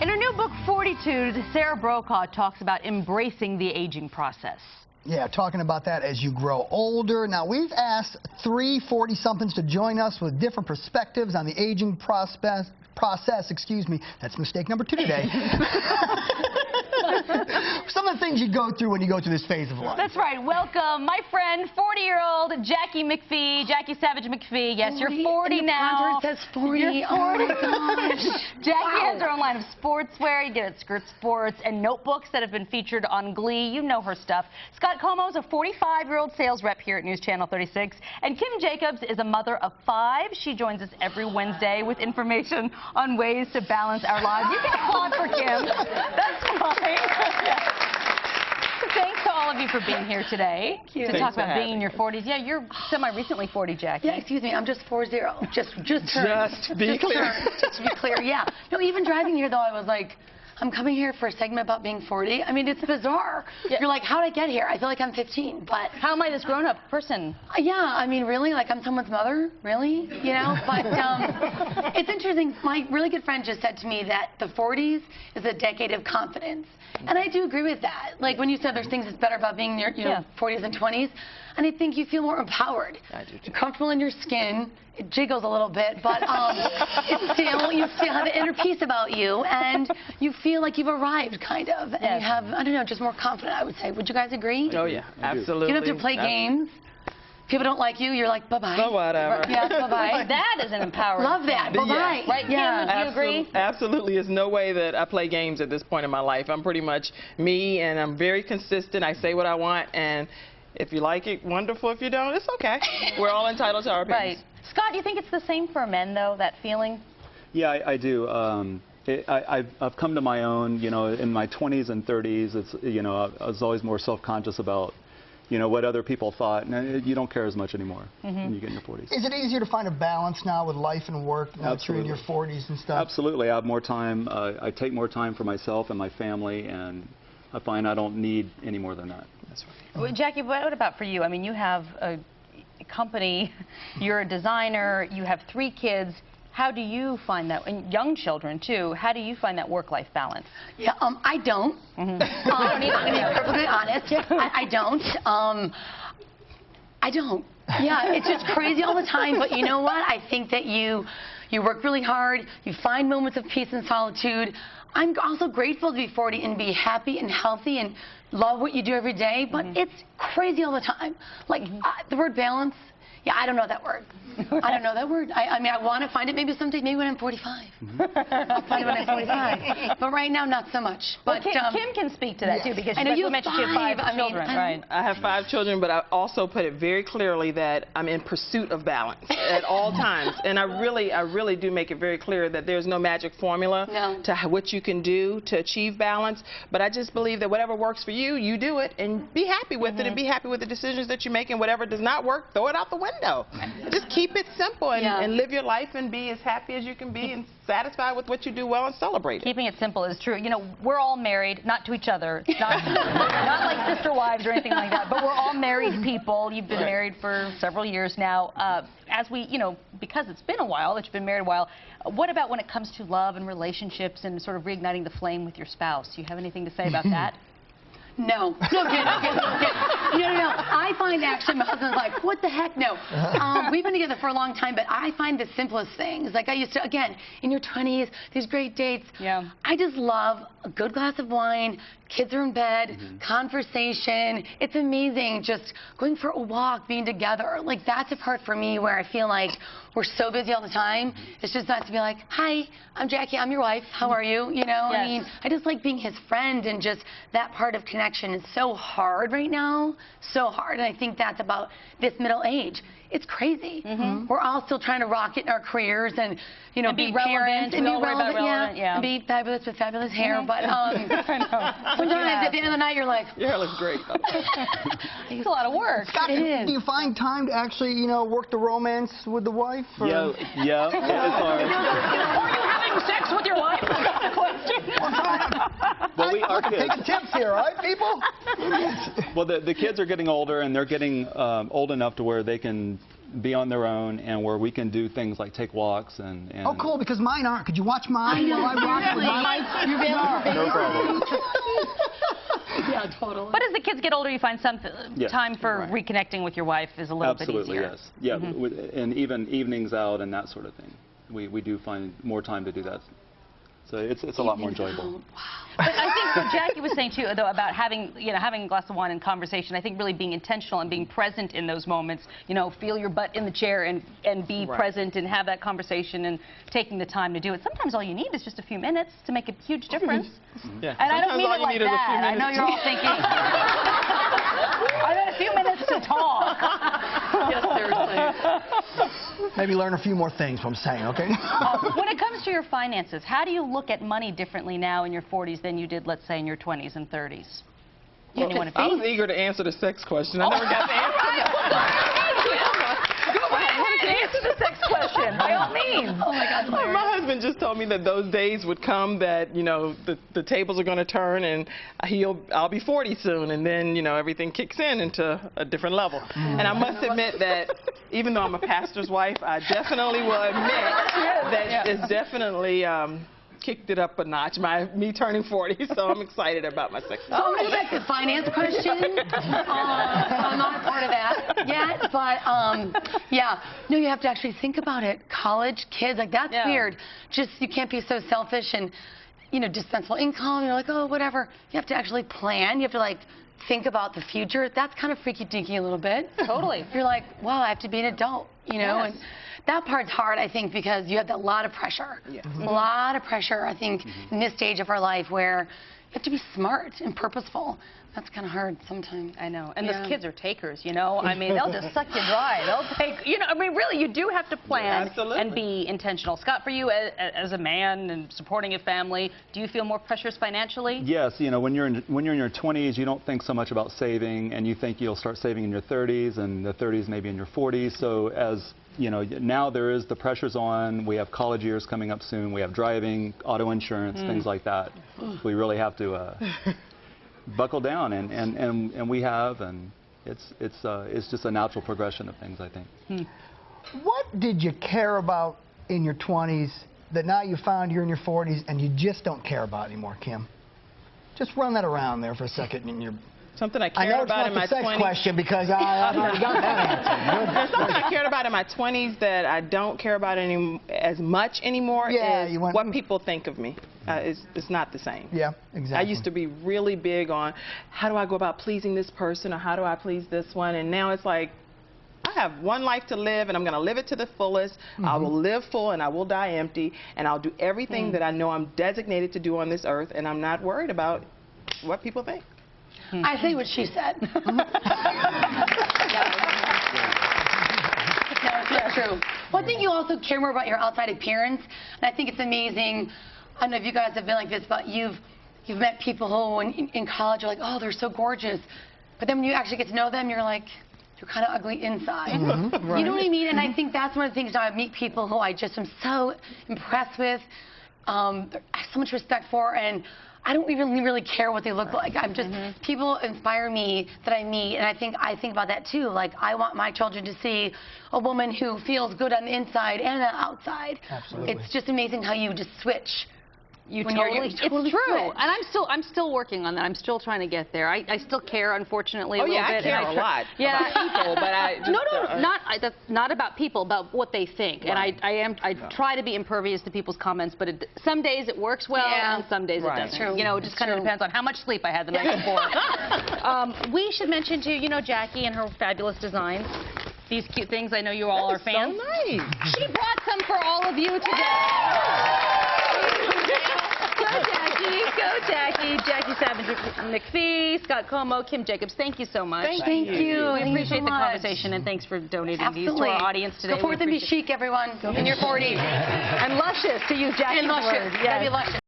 In her new book, 42, Sarah Brokaw talks about embracing the aging process. Yeah, talking about that as you grow older. Now, we've asked 3 40-somethings to join us with different perspectives on the aging process, excuse me. That's mistake number 2 today. Some of the things you go through when you go through this phase of life. That's right. Welcome, my friend, 40-year-old Jackie McPhee, Jackie Savage McPhee. Yes, you're 40 now. It says 40. You're 40. Oh my gosh. Jackie has her own line of sportswear. You get it, Skirt Sports, and notebooks that have been featured on Glee. You know her stuff. Scott Como's a 45-year-old sales rep here at News Channel 36. And Kim Jacobs is a mother of 5. She joins us every Wednesday with information on ways to balance our lives. You can applaud for Kim. That's fine. Thanks to all of you for being here today to talk about being in your 40s. Yeah, you're semi-recently 40, Jackie. Yeah, excuse me, I'm just 40. Just turned. Just to be clear. Just to be clear, yeah. No, even driving here, though, I was like, I'm coming here for a segment about being 40. I mean, it's bizarre. Yeah. You're like, how'd I get here? I feel like I'm 15, but... How am I this grown-up person? Yeah, I mean, really? Like, I'm someone's mother? Really? You know? But it's interesting. My really good friend just said to me that the 40s is a decade of confidence. And I do agree with that. Like, when you said there's things that's better about being in your 40s and 20s, and I think you feel more empowered. I do too. You're comfortable in your skin. It jiggles a little bit, but you still have an inner peace about you, and you feel like you've arrived, kind of. And you have, I don't know, just more confident, I would say. Would you guys agree? Oh, yeah, absolutely. You don't have to play games. People don't like you, you're like, bye-bye. So whatever. Yeah, bye-bye. That is an empowering Love that. Bye-bye. Yeah. Right, Kim, do you agree? Absolutely. There's no way that I play games at this point in my life. I'm pretty much me, and I'm very consistent. I say what I want, and if you like it, wonderful. If you don't, it's okay. We're all entitled to our opinions. Right. Scott, do you think it's the same for men, though, that feeling? Yeah, I do. I've come to my own, you know, in my 20s and 30s. It's, you know, I was always more self-conscious about, you know, what other people thought. And you don't care as much anymore when you get in your 40s. Is it easier to find a balance now with life and work now that you're in your 40s and stuff? Absolutely. I have more time. I take more time for myself and my family, and I find I don't need any more than that. That's right. Well, Jackie, what about for you? I mean, you have a company, you're a designer, you have 3 kids. How do you find that, and young children too, how do you find that work-life balance? Yeah, I don't. I'm going to be perfectly honest. I don't. I don't. Yeah, it's just crazy all the time, but you know what? I think that you work really hard, you find moments of peace and solitude. I'm also grateful to be 40 and be happy and healthy and love what you do every day, but it's crazy all the time. Like, the word balance, yeah, I don't know that word. I don't know that word. I mean, I want to find it maybe someday, maybe when I'm 45. I'll find it when I'm 45. But right now, not so much. But well, Kim can speak to that, too, because I know you mentioned you have 5 children, right? I have 5 children, but I also put it very clearly that I'm in pursuit of balance at all times. And I really do make it very clear that there's no magic formula to what you can do to achieve balance. But I just believe that whatever works for you, you do it, and be happy with it, and be happy with the decisions that you make, and whatever does not work, throw it out the window. Just keep it simple and live your life and be as happy as you can be and satisfied with what you do well and celebrate it. Keeping it simple is true. You know, we're all married, not to each other, not like sister wives or anything like that, but we're all married people. You've been married for several years now. As we, you know, because it's been a while that you've been married a while, what about when it comes to love and relationships and sort of reigniting the flame with your spouse? Do you have anything to say about that? No. No. I find actually my husband's like, what the heck? No. We've been together for a long time, but I find the simplest things. Like I used to, again, in your 20s, these great dates. Yeah. I just love a good glass of wine, kids are in bed, conversation. It's amazing just going for a walk, being together. Like that's a part for me where I feel like we're so busy all the time. It's just nice to be like, hi, I'm Jackie, I'm your wife. How are you? You know, I mean, I just like being his friend, and just that part of connection is so hard right now. So hard. And I think that's about this middle age. It's crazy. We're all still trying to rock it in our careers and, you know, be parents and be relevant, and be fabulous with fabulous hair. But sometimes at the end of the night, you're like, your hair looks great. It's a lot of work. Scott, do you find time to actually, you know, work the romance with the wife? Or? Yeah, it's hard. Are you having sex with your wife? Well, we are kids. Taking tips here, right, people? Well, the kids are getting older, and they're getting old enough to where they can be on their own, and where we can do things like take walks and Oh, cool, because mine aren't. Could you watch mine while I rock with mine? You're no problem. Yeah, totally. But as the kids get older, you find some Yes, time for right. reconnecting with your wife is a little Absolutely, bit easier. yes. Yeah, and even evenings out and that sort of thing. We do find more time to do that. So it's a lot more enjoyable. But I think what Jackie was saying too, though, about having a glass of wine and conversation, I think really being intentional and being present in those moments, feel your butt in the chair and be Right. present and have that conversation and taking the time to do it. Sometimes all you need is just a few minutes to make a huge difference. Yeah. And I don't Sometimes mean all it you like need is a few that. I know minutes. you're all thinking, I got a few minutes to talk. Yes, seriously. Maybe learn a few more things, what I'm saying, okay? When it comes to your finances, how do you look at money differently now in your 40s than you did, let's say, in your 20s and 30s? You Anyone have have to I was eager to answer the sex question. I never got to answer that. Go ahead, answer the sex question, by all means. Oh my God, My husband just told me that those days would come that, the tables are going to turn and I'll be 40 soon, and then, everything kicks into a different level. And I must admit that even though I'm a pastor's wife, I definitely will admit that it's definitely kicked it up a notch, me turning 40, so I'm excited about my sex. So I'm going to go back to the finance question. I'm not a part of that yet, but yeah. No, you have to actually think about it. College, kids, like that's weird. Just, you can't be so selfish and, dispensable income. You're like, oh, whatever. You have to actually plan. You have to, like, think about the future. That's kind of freaky-dinky a little bit. Totally. You're like, wow, I have to be an adult, Yes. and that part's hard, I think, because you have a lot of pressure. Yeah. A lot of pressure, I think, in this stage of our life where you have to be smart and purposeful. That's kind of hard sometimes. I know. And those kids are takers, I mean, they'll just suck you dry. They'll take, really, you do have to plan and be intentional. Scott, for you as a man and supporting a family, do you feel more pressures financially? Yes, when you're in your 20s, you don't think so much about saving, and you think you'll start saving in your 30s, and the 30s maybe in your 40s. So now there is the pressures on. We have college years coming up soon. We have driving, auto insurance, things like that. We really have to buckle down, and we have, and it's just a natural progression of things, I think. What did you care about in your 20s that now you found you're in your 40s and you just don't care about anymore, Kim? Just run that around there for a second in your... Something I I cared know it's about not in my the sex 20s. question because I already got that answer. There's something I cared about in my 20s that I don't care about as much anymore. Yeah, is you went, what people think of me. It's not the same. Yeah, exactly. I used to be really big on how do I go about pleasing this person, or how do I please this one, and now it's like, I have one life to live, and I'm going to live it to the fullest. I will live full, and I will die empty, and I'll do everything that I know I'm designated to do on this earth, and I'm not worried about what people think. I say what she said. That's true. One thing you also care more about your outside appearance, and I think it's amazing. I don't know if you guys have been like this, but you've met people who in college are like, oh, they're so gorgeous, but then when you actually get to know them, you're like, you're kind of ugly inside. Right. You know what I mean? And I think that's one of the things now I meet people who I just am so impressed with, I have so much respect for, and I don't even really care what they look like. I'm just, people inspire me that I meet, and I think about that too. Like, I want my children to see a woman who feels good on the inside and the outside. Absolutely. It's just amazing how you just switch. You When totally, you're totally it's true, switch. and I'm still working on that. I'm still trying to get there. I still care, unfortunately, a little bit. I care a lot about people, but I just, that's not about people, about what they think. Right. And I try to be impervious to people's comments, but some days it works well, and some days it doesn't. True. It just kind of depends on how much sleep I had the night before. We should mention too, Jackie and her fabulous designs. These cute things. I know you all are fans. So nice. She brought some for all of you today. Go Jackie, Jackie Savage McPhee, Scott Como, Kim Jacobs, thank you so much. Thank you. We Thank you appreciate so the much. conversation, and thanks for donating these to Absolutely. our audience today. Go forth and be chic, everyone. In your 40s. And luscious, to use Jackie's And luscious. word. Gotta be luscious.